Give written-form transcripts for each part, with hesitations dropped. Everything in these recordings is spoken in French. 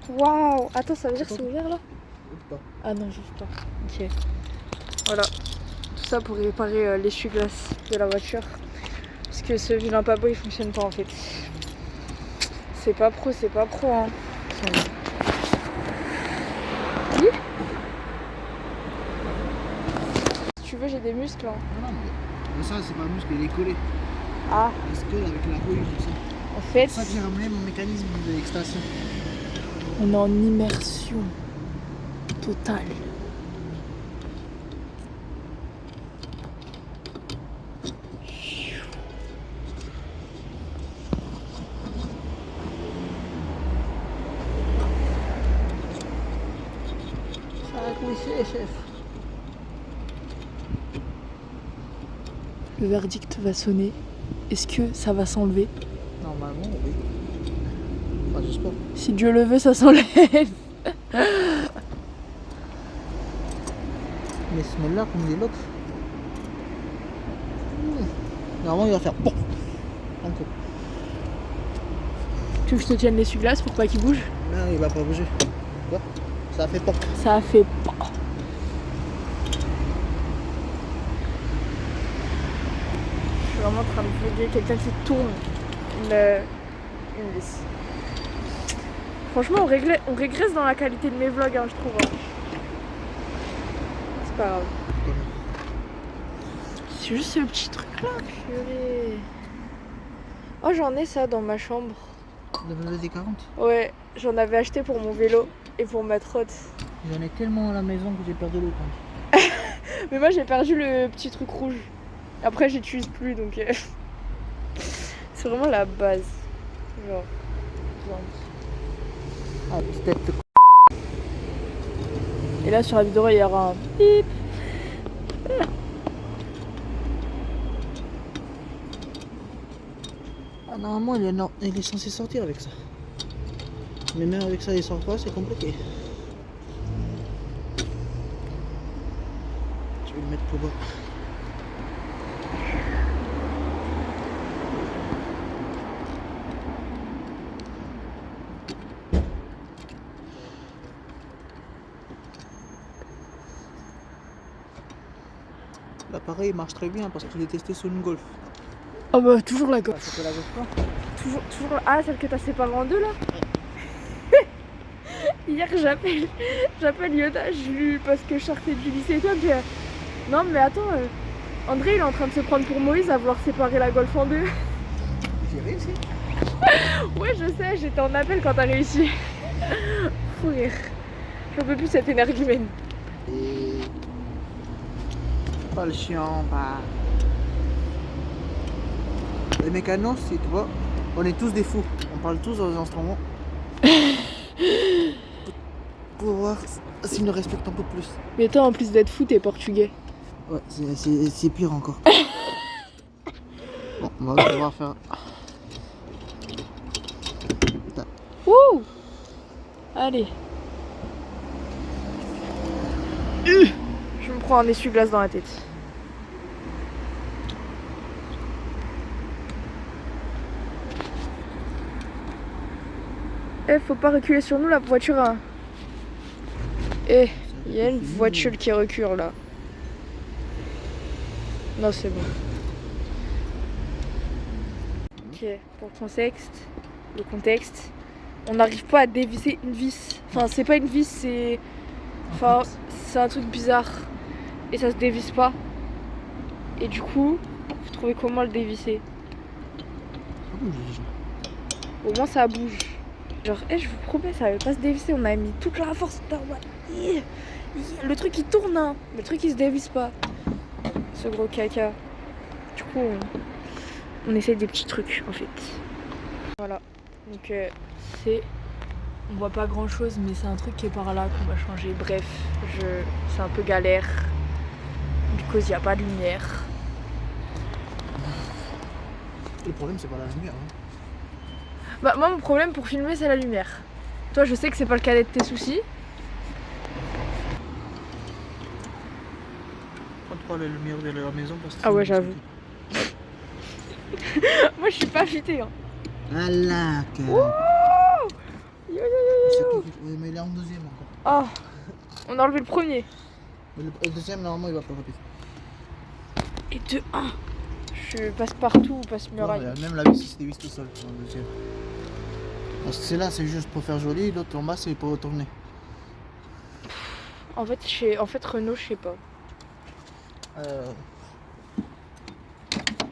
Waouh. Attends, ça veut dire que c'est ouvert là? Pas. Ah non, j'ouvre pas. Ok. Voilà. Tout ça pour réparer l'essuie-glace de la voiture. Parce que ce vilain pas beau il fonctionne pas en fait. C'est pas pro hein. Oui. Si tu veux, j'ai des muscles hein. Non, mais ça, c'est pas un muscle, il est collé. Ah. Parce que avec la rouille, comme ça. En fait. C'est ça que j'ai ramené mon mécanisme d'extension. On est en immersion totale. Ça va coucher, chef. Le verdict va sonner. Est-ce que ça va s'enlever? Normalement, oui. Enfin, j'espère. Si Dieu le veut, ça s'enlève. Mais ce smell là, comme des locks. Normalement, il va faire bon. Encore. Tu veux que je te tienne l'essuie-glace pour pas qu'il bouge? Non, il va pas bouger. Quoi? Ça a fait pas. Ça a fait pas. Je suis vraiment en train de vlogger quelqu'un qui tourne une vis. Franchement, on régresse dans la qualité de mes vlogs, hein, je trouve. Hein. C'est pas grave. C'est juste ce petit truc là. Purée. Oh, j'en ai ça dans ma chambre. Le WD-40. Ouais, j'en avais acheté pour mon vélo et pour ma trotte. J'en ai tellement à la maison que j'ai perdu le compte. Mais moi j'ai perdu le petit truc rouge. Après j'utilise plus donc c'est vraiment la base. Genre. Ah, petite tête de Et là sur la vidéo il y aura un bip. Ah, normalement, il est censé sortir avec ça. Mais même avec ça, il sort pas, c'est compliqué. Je vais le mettre pour bas. L'appareil marche très bien parce qu'il est testé sur une Golf. Oh bah toujours la Golf. C'était la Golf quoi? Toujours ah celle que t'as séparée en deux là. Hier j'appelle Yoda, je lui parce que je sortais du lycée et toi puis non mais attends André il est en train de se prendre pour Moïse à vouloir séparer la Golf en deux. J'ai réussi. Ouais je sais, j'étais en appel quand t'as réussi. Fou rire. J'en peux plus cette énergumène. Et pas le chiant, bah. Les mécanos, si tu vois, on est tous des fous. On parle tous aux instruments. Pour voir s'ils nous respectent un peu plus. Mais toi en plus d'être fou t'es portugais. Ouais, c'est pire encore. Bon, on va devoir faire. Wouh. Allez. Je me prends un essuie-glace dans la tête. Eh, faut pas reculer sur nous, la voiture. Hein. Eh, il y a une voiture qui recule là. Non, c'est bon. Ok, pour le contexte, on n'arrive pas à dévisser une vis. Enfin, c'est pas une vis, c'est. Enfin, c'est un truc bizarre. Et ça se dévisse pas. Et du coup, faut trouver comment le dévisser. Au moins ça bouge. Genre, je vous promets, ça va pas se dévisser. On a mis toute la force. Le truc il tourne, hein. Le truc il se dévisse pas. Ce gros caca. Du coup, on essaye des petits trucs en fait. Voilà. Donc, on voit pas grand chose, mais c'est un truc qui est par là qu'on va changer. Bref, c'est un peu galère. Because il n'y a pas de lumière. Le problème, c'est pas la lumière. Hein. Bah, moi, mon problème pour filmer, c'est la lumière. Toi, je sais que c'est pas le cadet de tes soucis. Prends pas la lumière de la maison parce que. Ah ouais, j'avoue. Moi, je suis pas futée. Hein. Allah, Yo, yo, yo, yo. Oui, mais il est en deuxième encore. Ah, on a enlevé le premier. Mais le deuxième, normalement, il va pas remplir. Et de 1. Je passe partout, passe muraille. Même la vis, c'est des vis tout seul dans le deuxième. Parce que c'est là, c'est juste pour faire joli, l'autre en bas, c'est pour retourner. En fait, Renault, je sais pas.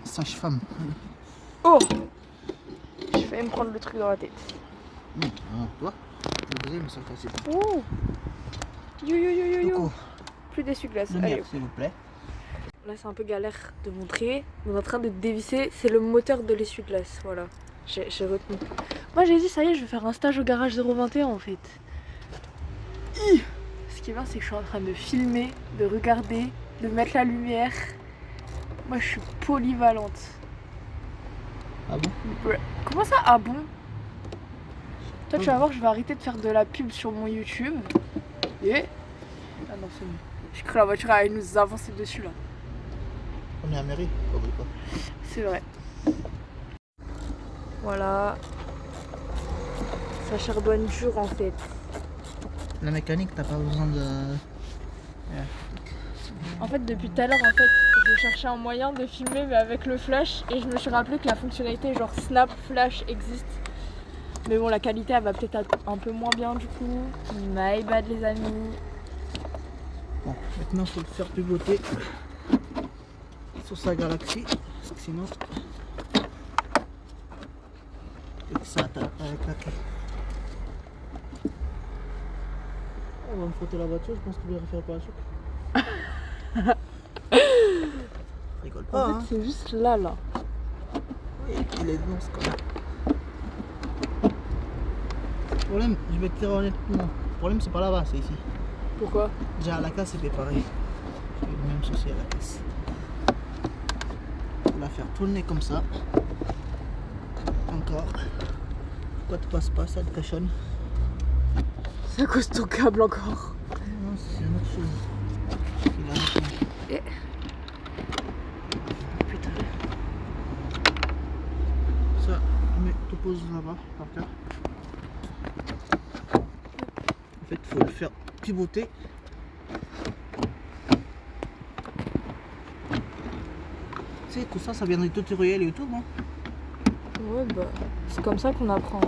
Sage-femme. Oh, j'ai failli me prendre le truc dans la tête. Toi, le deuxième, il sort aussi. Oh, yo. Coco, Plus d'essuie-glace. Allez. lumière, s'il vous plaît. Là, c'est un peu galère de montrer. On est en train de dévisser. C'est le moteur de l'essuie-glace. Voilà. J'ai retenu. Moi, j'ai dit, ça y est, je vais faire un stage au garage 021 en fait. Ce qui est bien, c'est que je suis en train de filmer, de regarder, de mettre la lumière. Moi, je suis polyvalente. Ah bon? Comment ça, ah bon? Toi, tu vas voir, je vais arrêter de faire de la pub sur mon YouTube. Et. Ah non, c'est mieux. J'ai cru que la voiture allait nous avancer dessus là. On est à mairie, pas. C'est vrai. Voilà. Ça charbonne dur en fait. La mécanique, t'as pas besoin de. En fait, depuis tout à l'heure, en fait, je cherchais un moyen de filmer mais avec le flash et je me suis rappelé que la fonctionnalité genre Snap Flash existe. Mais bon, la qualité elle va peut-être être un peu moins bien du coup. My bad les amis. Bon, maintenant faut le faire pivoter sur sa galaxie, parce que sinon et que ça attaque avec la clé. On va me frotter la voiture, je pense qu'il va refaire le parachute. Rigole pas, En fait, c'est juste là. Oui, il est bon ce connard. Le problème, je vais te dire honnêtement, le problème c'est pas là-bas, c'est ici. Pourquoi? Déjà à la casse c'est pareil. J'ai eu le même souci à la casse. On va la faire tourner comme ça. Encore. Pourquoi tu passes pas, ça te cachonne? C'est à cause de ton câble encore. Non, c'est une autre chose. Il a arrêté. Et... Putain. Ça, mais tu poses là-bas, par terre. En fait, il faut le faire pivoter. Tu sais, tout ça, ça vient des tutoriels YouTube, hein. Ouais, bah, c'est comme ça qu'on apprend.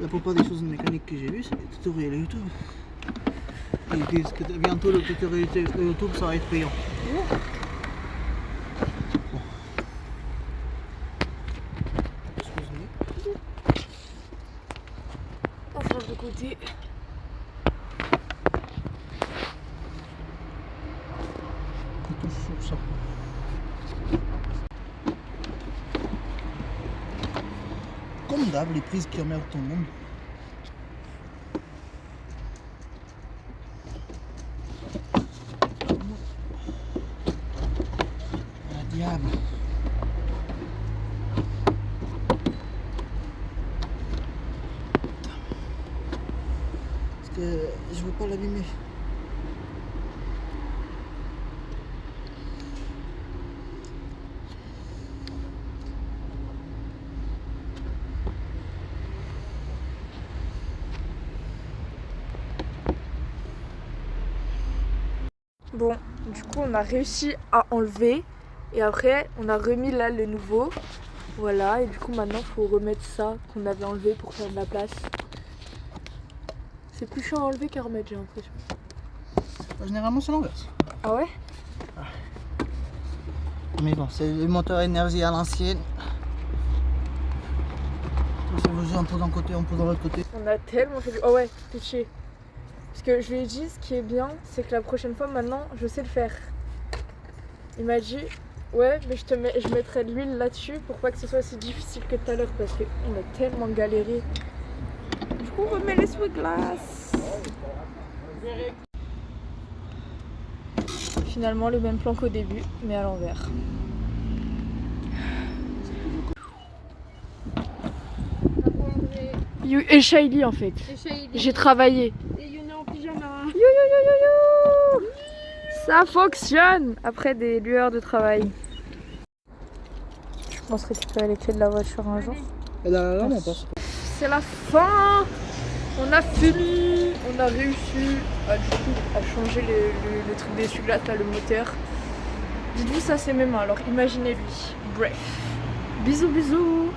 La plupart des choses mécaniques que j'ai vues, c'est des tutoriels YouTube. Ils disent que bientôt le tutoriel YouTube, ça va être payant. Ouais. Bon. Excuse-moi. On change de côté. On touche sur ça. Comme d'hab, les prises qui emmerdent tout le monde. Ah diable. Parce que je veux pas l'abîmer. Bon, du coup, on a réussi à enlever. Et après, on a remis là le nouveau. Voilà, et du coup, maintenant, il faut remettre ça qu'on avait enlevé pour faire de la place. C'est plus chiant à enlever qu'à remettre, j'ai l'impression. Généralement, c'est l'inverse. Ah ouais? Mais bon, c'est le moteur énergie à l'ancienne. Ça bouge un peu d'un côté, un peu de l'autre côté. On a tellement fait du... Oh ouais, touché. Parce que je lui ai dit, ce qui est bien, c'est que la prochaine fois, maintenant, je sais le faire. Il m'a dit, ouais, mais je mettrai de l'huile là-dessus pour pas que ce soit aussi difficile que tout à l'heure parce qu'on a tellement galéré. Du coup, on remet l'essuie-glace. Finalement, le même plan qu'au début, mais à l'envers. Et Shaili en fait. J'ai travaillé. Et Yuna en pyjama. Yo. Ça fonctionne après des lueurs de travail. Je pense récupérer les clés de la voiture un jour. Et là, on passe. c'est la fin. On a fini. On a réussi à changer le truc d'essuie-glace, là, le moteur. Dites-vous ça c'est mes mains, alors imaginez-lui. Bref. Bisous bisous.